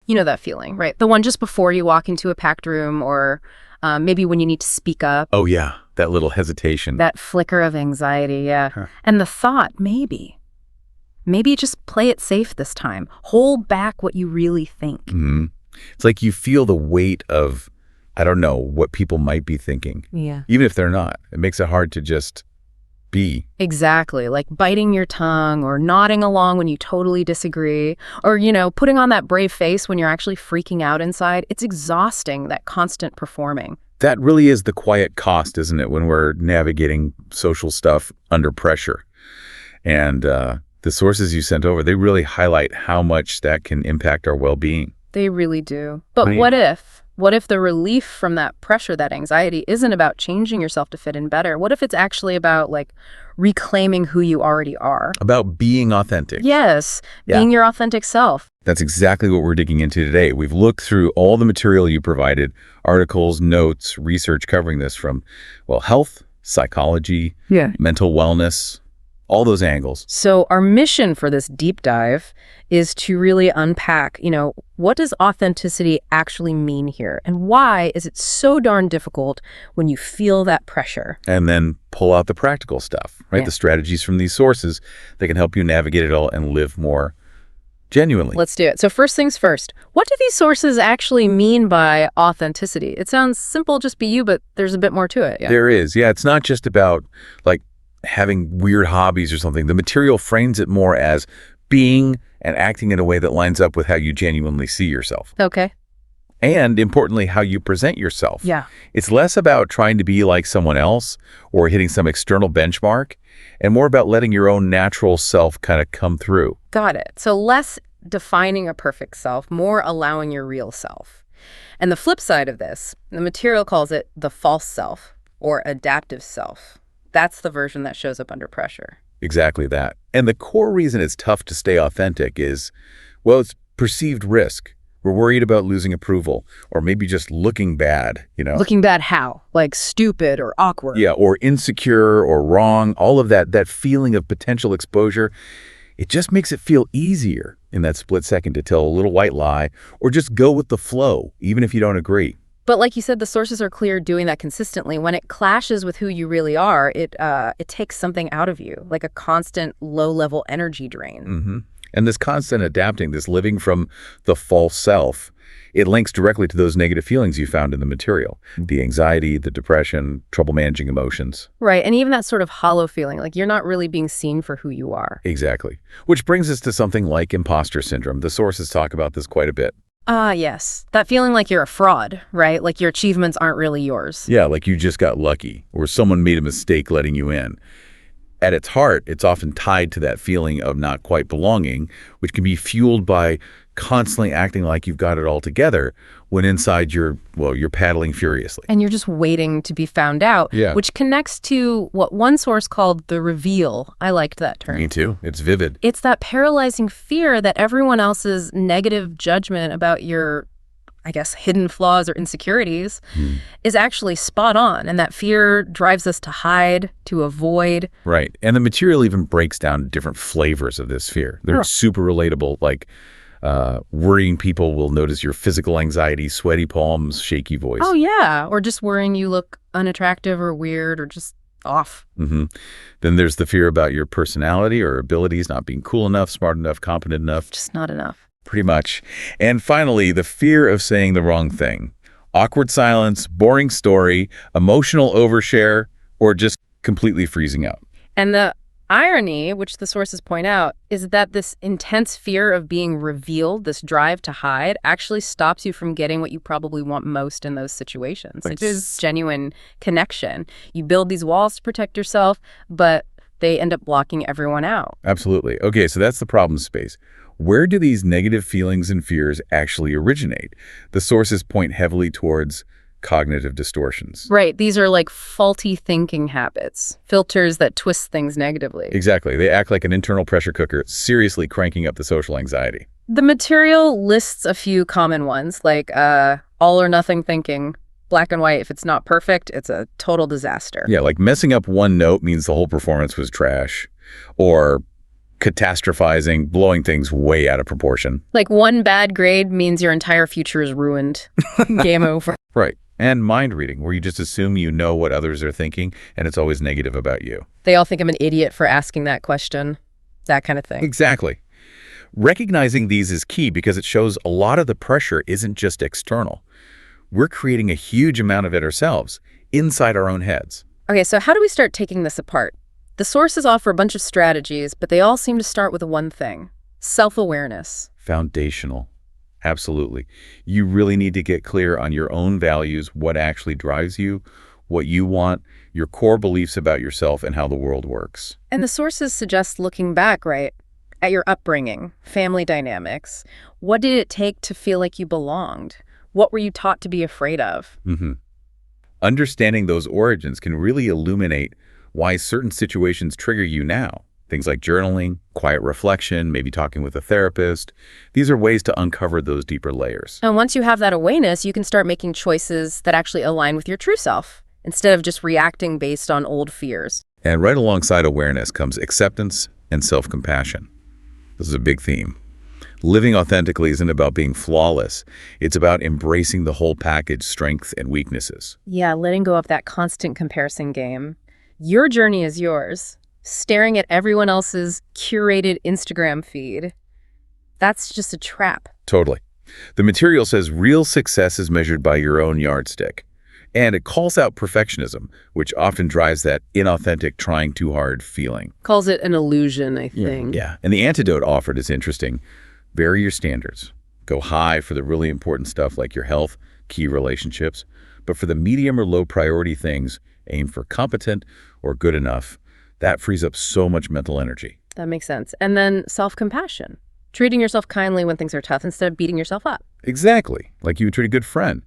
You know that feeling, right? The one just before you walk into a packed room or maybe when you need to speak up. Oh, yeah. That little hesitation. That flicker of anxiety, yeah. Huh. And the thought, maybe just play it safe this time. Hold back what you really think. Mm-hmm. It's like you feel the weight of, I don't know, what people might be thinking. Yeah. Even if they're not. It makes it hard to just be. Exactly. Like biting your tongue or nodding along when you totally disagree or, putting on that brave face when you're actually freaking out inside. It's exhausting, that constant performing. That really is the quiet cost, isn't it, when we're navigating social stuff under pressure. And the sources you sent over, they really highlight how much that can impact our well-being. They really do. But what if the relief from that pressure, that anxiety, isn't about changing yourself to fit in better? What if it's actually about, reclaiming who you already are? About being authentic. Yes, being your authentic self. That's exactly what we're digging into today. We've looked through all the material you provided, articles, notes, research covering this from, health, psychology, mental wellness, all those angles. So our mission for this deep dive is to really unpack, what does authenticity actually mean here? And why is it so darn difficult when you feel that pressure? And then pull out the practical stuff, right? Yeah. The strategies from these sources that can help you navigate it all and live more genuinely. Let's do it. So first things first, what do these sources actually mean by authenticity? It sounds simple, just be you, but there's a bit more to it. Yeah. There is. Yeah, it's not just about having weird hobbies or something. The material frames it more as being and acting in a way that lines up with how you genuinely see yourself. Okay. And importantly, how you present yourself. Yeah. It's less about trying to be like someone else or hitting some external benchmark and more about letting your own natural self kind of come through. Got it. So less defining a perfect self, more allowing your real self. And the flip side of this, the material calls it the false self or adaptive self. That's the version that shows up under pressure. Exactly that. And the core reason it's tough to stay authentic is, it's perceived risk. We're worried about losing approval or maybe just looking bad, Looking bad how? Like stupid or awkward? Yeah, or insecure or wrong. All of that feeling of potential exposure, it just makes it feel easier in that split second to tell a little white lie or just go with the flow, even if you don't agree. But like you said, the sources are clear doing that consistently. When it clashes with who you really are, it takes something out of you, like a constant low-level energy drain. Mm-hmm. And this constant adapting, this living from the false self, it links directly to those negative feelings you found in the material. The anxiety, the depression, trouble managing emotions. Right, and even that sort of hollow feeling, like you're not really being seen for who you are. Exactly. Which brings us to something like imposter syndrome. The sources talk about this quite a bit. Yes. That feeling like you're a fraud, right? Like your achievements aren't really yours. Yeah, like you just got lucky or someone made a mistake letting you in. At its heart, it's often tied to that feeling of not quite belonging, which can be fueled by constantly acting like you've got it all together when inside you're paddling furiously. And you're just waiting to be found out, which connects to what one source called the reveal. I liked that term. Me too. It's vivid. It's that paralyzing fear that everyone else's negative judgment about your, hidden flaws or insecurities is actually spot on. And that fear drives us to hide, to avoid. Right. And the material even breaks down different flavors of this fear. They're super relatable, like worrying people will notice your physical anxiety, sweaty palms, shaky voice. Oh, yeah. Or just worrying you look unattractive or weird or just off. Mm-hmm. Then there's the fear about your personality or abilities not being cool enough, smart enough, competent enough. Just not enough. Pretty much. And finally, the fear of saying the wrong thing. Awkward silence, boring story, emotional overshare, or just completely freezing out. And the irony, which the sources point out, is that this intense fear of being revealed, this drive to hide, actually stops you from getting what you probably want most in those situations. It is genuine connection. You build these walls to protect yourself, but they end up blocking everyone out. Absolutely. Okay, so that's the problem space. Where do these negative feelings and fears actually originate? The sources point heavily towards cognitive distortions. Right. These are like faulty thinking habits, filters that twist things negatively. Exactly. They act like an internal pressure cooker, seriously cranking up the social anxiety. The material lists a few common ones, like all or nothing thinking, black and white. If it's not perfect, it's a total disaster. Yeah, like messing up one note means the whole performance was trash. Or catastrophizing, blowing things way out of proportion. Like one bad grade means your entire future is ruined. Game over. Right. And mind reading, where you just assume you know what others are thinking, and it's always negative about you. They all think I'm an idiot for asking that question. That kind of thing. Exactly. Recognizing these is key because it shows a lot of the pressure isn't just external. We're creating a huge amount of it ourselves, inside our own heads. Okay, so how do we start taking this apart? The sources offer a bunch of strategies, but they all seem to start with one thing: self-awareness. Foundational. Absolutely. You really need to get clear on your own values, what actually drives you, what you want, your core beliefs about yourself and how the world works. And the sources suggest looking back, right, at your upbringing, family dynamics. What did it take to feel like you belonged? What were you taught to be afraid of? Understanding those origins can really illuminate why certain situations trigger you now. Things like journaling, quiet reflection, maybe talking with a therapist. These are ways to uncover those deeper layers. And once you have that awareness, you can start making choices that actually align with your true self, instead of just reacting based on old fears. And right alongside awareness comes acceptance and self-compassion. This is a big theme. Living authentically isn't about being flawless. It's about embracing the whole package, strengths and weaknesses. Yeah, letting go of that constant comparison game. Your journey is yours. Staring at everyone else's curated Instagram feed, that's just a trap. Totally. The material says real success is measured by your own yardstick. And it calls out perfectionism, which often drives that inauthentic, trying too hard feeling. Calls it an illusion, I think. Yeah. And the antidote offered is interesting. Vary your standards. Go high for the really important stuff like your health, key relationships. But for the medium or low priority things, aim for competent or good enough. That frees up so much mental energy. That makes sense. And then self-compassion. Treating yourself kindly when things are tough instead of beating yourself up. Exactly. Like you would treat a good friend.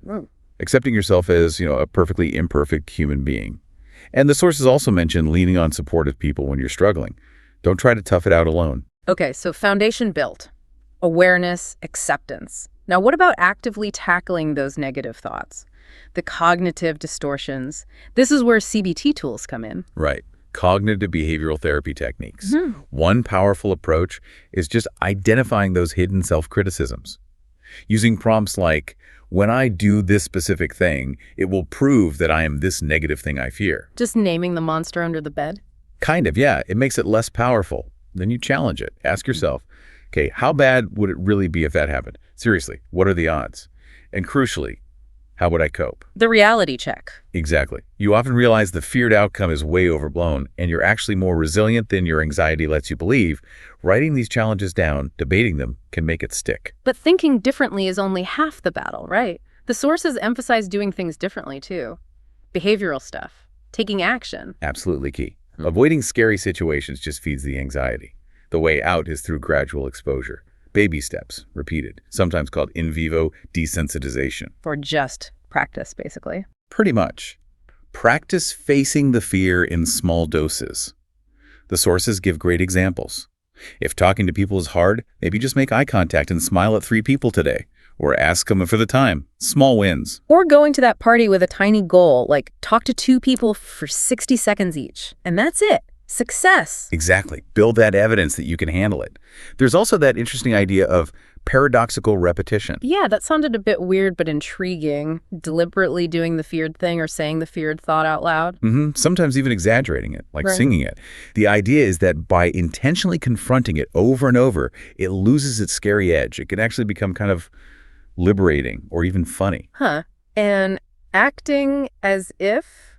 Accepting yourself as, a perfectly imperfect human being. And the sources also mention leaning on supportive people when you're struggling. Don't try to tough it out alone. Okay, so foundation built. Awareness, acceptance. Now, what about actively tackling those negative thoughts? The cognitive distortions. This is where CBT tools come in. Right. Cognitive behavioral therapy techniques. One powerful approach is just identifying those hidden self-criticisms. Using prompts like, when I do this specific thing, it will prove that I am this negative thing I fear. Just naming the monster under the bed? Kind of, yeah. It makes it less powerful. Then you challenge it. Ask yourself, okay, how bad would it really be if that happened? Seriously, what are the odds? And crucially, how would I cope? The reality check. Exactly. You often realize the feared outcome is way overblown, and you're actually more resilient than your anxiety lets you believe. Writing these challenges down, debating them, can make it stick. But thinking differently is only half the battle, right? The sources emphasize doing things differently, too. Behavioral stuff. Taking action. Absolutely key. Avoiding scary situations just feeds the anxiety. The way out is through gradual exposure. Baby steps, repeated, sometimes called in vivo desensitization. Or just practice, basically. Pretty much. Practice facing the fear in small doses. The sources give great examples. If talking to people is hard, maybe just make eye contact and smile at 3 people today. Or ask them for the time. Small wins. Or going to that party with a tiny goal, like talk to 2 people for 60 seconds each. And that's it. Success. Exactly. Build that evidence that you can handle it. There's also that interesting idea of paradoxical repetition. Yeah, that sounded a bit weird but intriguing. Deliberately doing the feared thing or saying the feared thought out loud. Sometimes even exaggerating it, like Right. singing it. The idea is that by intentionally confronting it over and over, it loses its scary edge. It can actually become kind of liberating or even funny. And acting as if?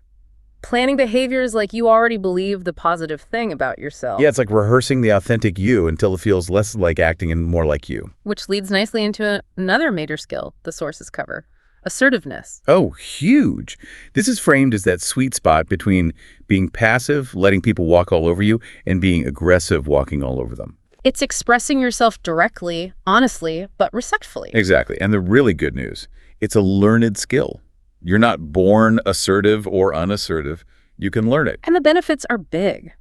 Planning behaviors like you already believe the positive thing about yourself. Yeah, it's like rehearsing the authentic you until it feels less like acting and more like you. Which leads nicely into another major skill the sources cover. Assertiveness. Oh, huge. This is framed as that sweet spot between being passive, letting people walk all over you, and being aggressive, walking all over them. It's expressing yourself directly, honestly, but respectfully. Exactly. And the really good news, it's a learned skill. You're not born assertive or unassertive. You can learn it. And the benefits are big.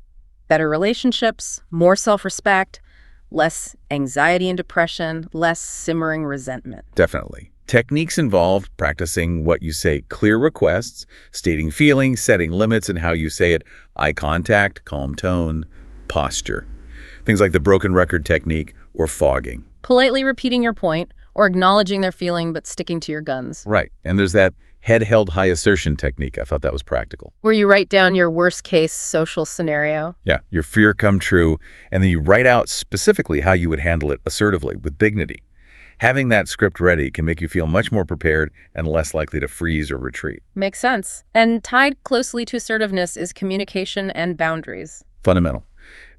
Better relationships, more self-respect, less anxiety and depression, less simmering resentment. Definitely. Techniques involve practicing what you say, clear requests, stating feelings, setting limits and how you say it, eye contact, calm tone, posture. Things like the broken record technique or fogging. Politely repeating your point or acknowledging their feeling but sticking to your guns. Right. And there's that head held high assertion technique. I thought that was practical. Where you write down your worst case social scenario. Yeah, your fear come true, and then you write out specifically how you would handle it assertively, with dignity. Having that script ready can make you feel much more prepared and less likely to freeze or retreat. Makes sense. And tied closely to assertiveness is communication and boundaries. Fundamental.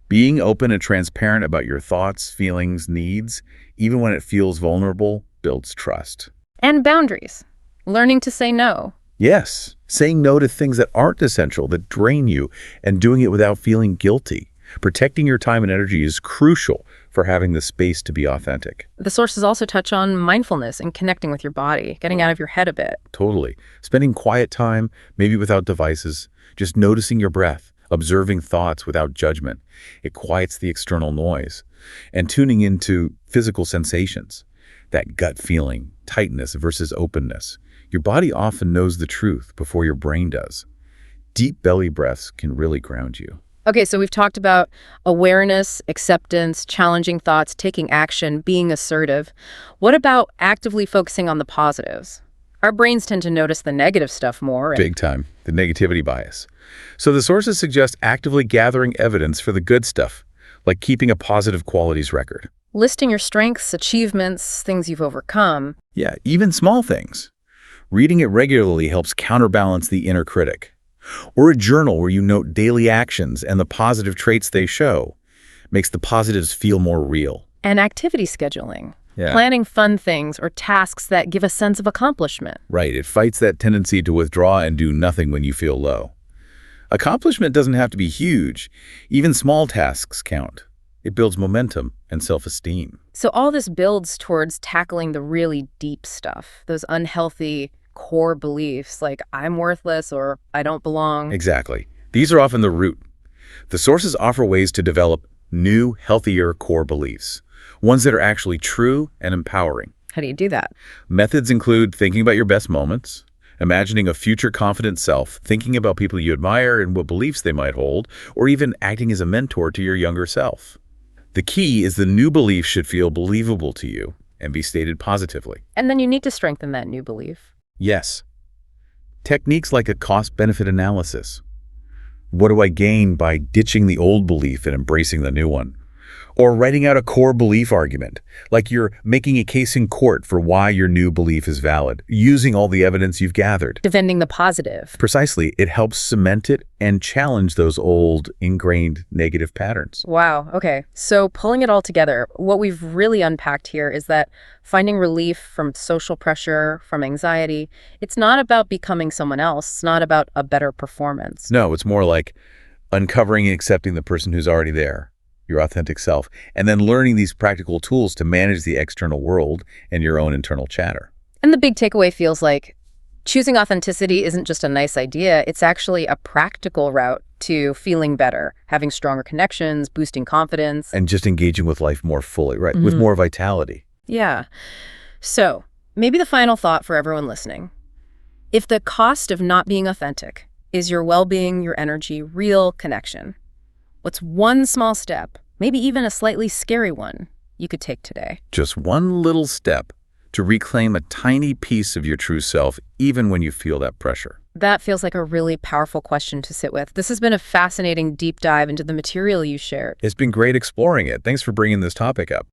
Being open and transparent about your thoughts, feelings, needs, even when it feels vulnerable, builds trust. And boundaries. Learning to say no. Yes, saying no to things that aren't essential, that drain you, and doing it without feeling guilty. Protecting your time and energy is crucial for having the space to be authentic. The sources also touch on mindfulness and connecting with your body, getting out of your head a bit. Totally. Spending quiet time, maybe without devices, just noticing your breath, observing thoughts without judgment. It quiets the external noise. And tuning into physical sensations, that gut feeling, tightness versus openness. Your body often knows the truth before your brain does. Deep belly breaths can really ground you. Okay, so we've talked about awareness, acceptance, challenging thoughts, taking action, being assertive. What about actively focusing on the positives? Our brains tend to notice the negative stuff more. Big time. The negativity bias. So the sources suggest actively gathering evidence for the good stuff, like keeping a positive qualities record. Listing your strengths, achievements, things you've overcome. Yeah, even small things. Reading it regularly helps counterbalance the inner critic. Or a journal where you note daily actions and the positive traits they show. Makes the positives feel more real. And activity scheduling. Yeah. Planning fun things or tasks that give a sense of accomplishment. Right, it fights that tendency to withdraw and do nothing when you feel low. Accomplishment doesn't have to be huge. Even small tasks count. It builds momentum and self-esteem. So all this builds towards tackling the really deep stuff, those unhealthy core beliefs like I'm worthless or I don't belong. Exactly. These are often the root. The sources offer ways to develop new, healthier core beliefs, ones that are actually true and empowering. How do you do that? Methods include thinking about your best moments, imagining a future confident self, thinking about people you admire and what beliefs they might hold, or even acting as a mentor to your younger self. The key is the new belief should feel believable to you and be stated positively. And then you need to strengthen that new belief. Yes. Techniques like a cost-benefit analysis. What do I gain by ditching the old belief and embracing the new one? Or writing out a core belief argument, like you're making a case in court for why your new belief is valid, using all the evidence you've gathered. Defending the positive. Precisely. It helps cement it and challenge those old, ingrained negative patterns. Wow. Okay. So pulling it all together, what we've really unpacked here is that finding relief from social pressure, from anxiety, it's not about becoming someone else. It's not about a better performance. No, it's more like uncovering and accepting the person who's already there, your authentic self, and then learning these practical tools to manage the external world and your own internal chatter. And the big takeaway feels like choosing authenticity isn't just a nice idea. It's actually a practical route to feeling better, having stronger connections, boosting confidence. And just engaging with life more fully, right? With more vitality. Yeah. So maybe the final thought for everyone listening. If the cost of not being authentic is your well-being, your energy, real connection, what's one small step, maybe even a slightly scary one, you could take today? Just one little step to reclaim a tiny piece of your true self, even when you feel that pressure. That feels like a really powerful question to sit with. This has been a fascinating deep dive into the material you shared. It's been great exploring it. Thanks for bringing this topic up.